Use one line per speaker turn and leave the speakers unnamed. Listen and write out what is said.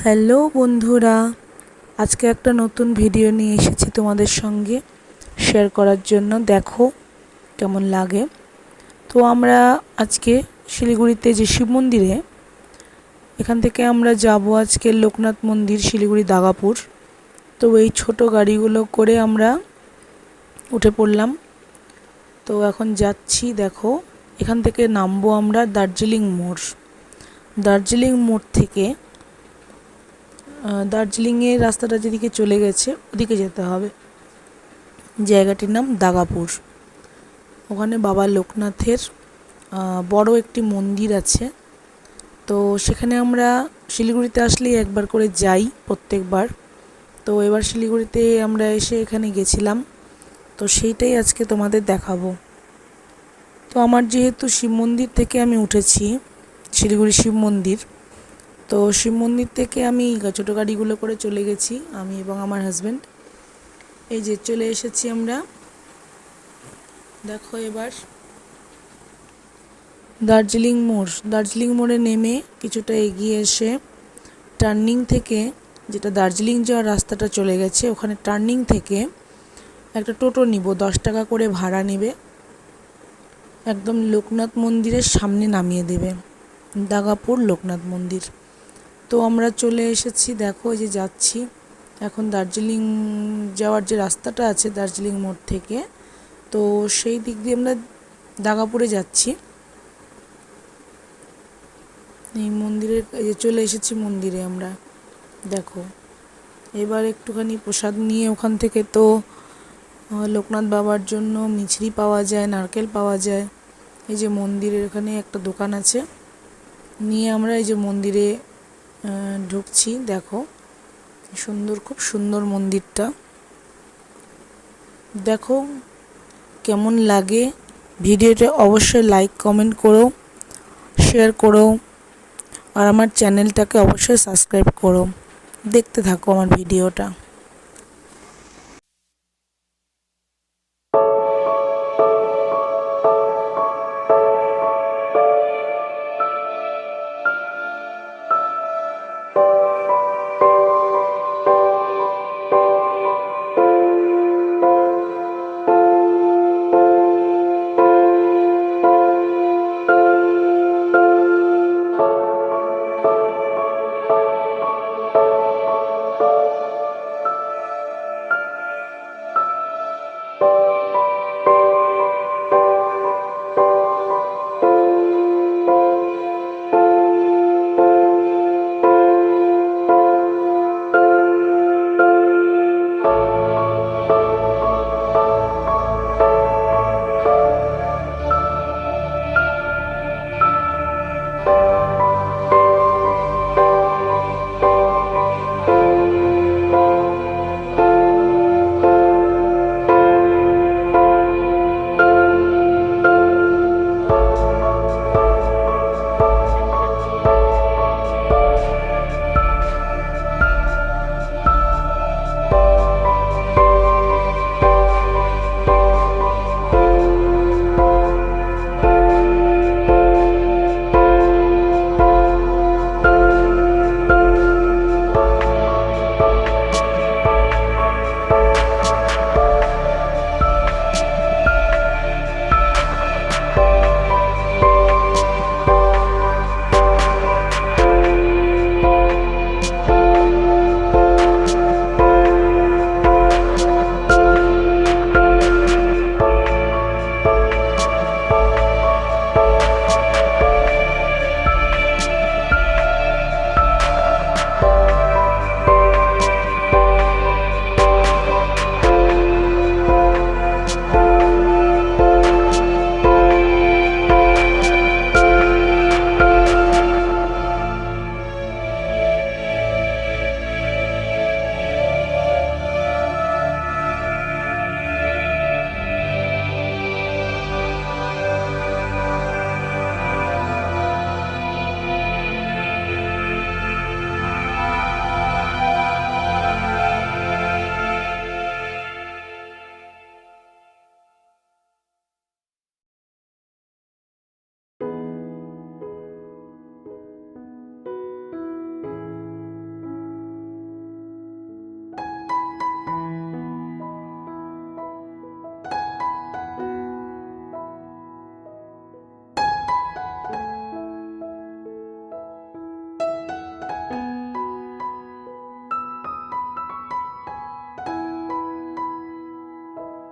Hello বন্ধুরা, আজকে একটা নতুন ভিডিও নিয়ে এসেছি তোমাদের সঙ্গে শেয়ার করার জন্য। দেখো কেমন লাগে। তো আমরা আজকে শিলিগুড়িতে যে শিব মন্দিরে, এখান থেকে আমরা যাব আজকে লোকনাথ মন্দির, শিলিগুড়ি দাগাপুর। তো এই ছোট গাড়িগুলো করে আমরা উঠে পড়লাম। তো এখন যাচ্ছি। দেখো এখান থেকে নামবো আমরা দার্জিলিং মোড়। দার্জিলিং মোড় থেকে দার্জিলিংয়ের রাস্তাটা যেদিকে চলে গেছে ওদিকে যেতে হবে। জায়গাটির নাম দাগাপুর। ওখানে বাবা লোকনাথের বড় একটি মন্দির আছে। তো সেখানে আমরা শিলিগুড়িতে আসলেই একবার করে যাই প্রত্যেকবার। তো এবার শিলিগুড়িতে আমরা এসে এখানে গেছিলাম, তো সেইটাই আজকে তোমাদের দেখাবো। তো আমার যেহেতু শিব মন্দির থেকে আমি উঠেছি, শিলিগুড়ি শিব মন্দির, তো শিব মন্দির থেকে আমি ছোটো গাড়িগুলো করে চলে গেছি, আমি এবং আমার হাজব্যান্ড। এই যে চলে এসেছি আমরা। দেখো এবার দার্জিলিং মোড়। দার্জিলিং মোড়ে নেমে কিছুটা এগিয়ে এসে টার্নিং থেকে, যেটা দার্জিলিং যাওয়ার রাস্তাটা চলে গেছে, ওখানে টার্নিং থেকে একটা টোটো নিব, 10 টাকা করে ভাড়া নেবে। একদম লোকনাথ মন্দিরের সামনে নামিয়ে দেবে, দাগাপুর লোকনাথ মন্দির। তো আমরা চলে এসেছি। দেখো এই যে যাচ্ছি এখন দার্জিলিং যাওয়ার যে রাস্তাটা আছে দার্জিলিং মোড় থেকে, তো সেই দিক দিয়ে আমরা দাগাপুরে যাচ্ছি। এই মন্দিরের এই যে চলে এসেছি মন্দিরে আমরা। দেখো এবার একটুখানি প্রসাদ নিয়ে ওখান থেকে, তো লোকনাথ বাবার জন্য মিছরি পাওয়া যায়, নারকেল পাওয়া যায়। এই যে মন্দিরের এখানে একটা দোকান আছে, নিয়ে আমরা এই যে মন্দিরে ঢুকছি। দেখো সুন্দর, খুব সুন্দর মন্দিরটা। দেখো কেমন লাগে। ভিডিওটা অবশ্যই লাইক কমেন্ট করো, শেয়ার করো, আর আমার চ্যানেলটাকে অবশ্যই সাবস্ক্রাইব করো। দেখতে থাকো আমার ভিডিওটা।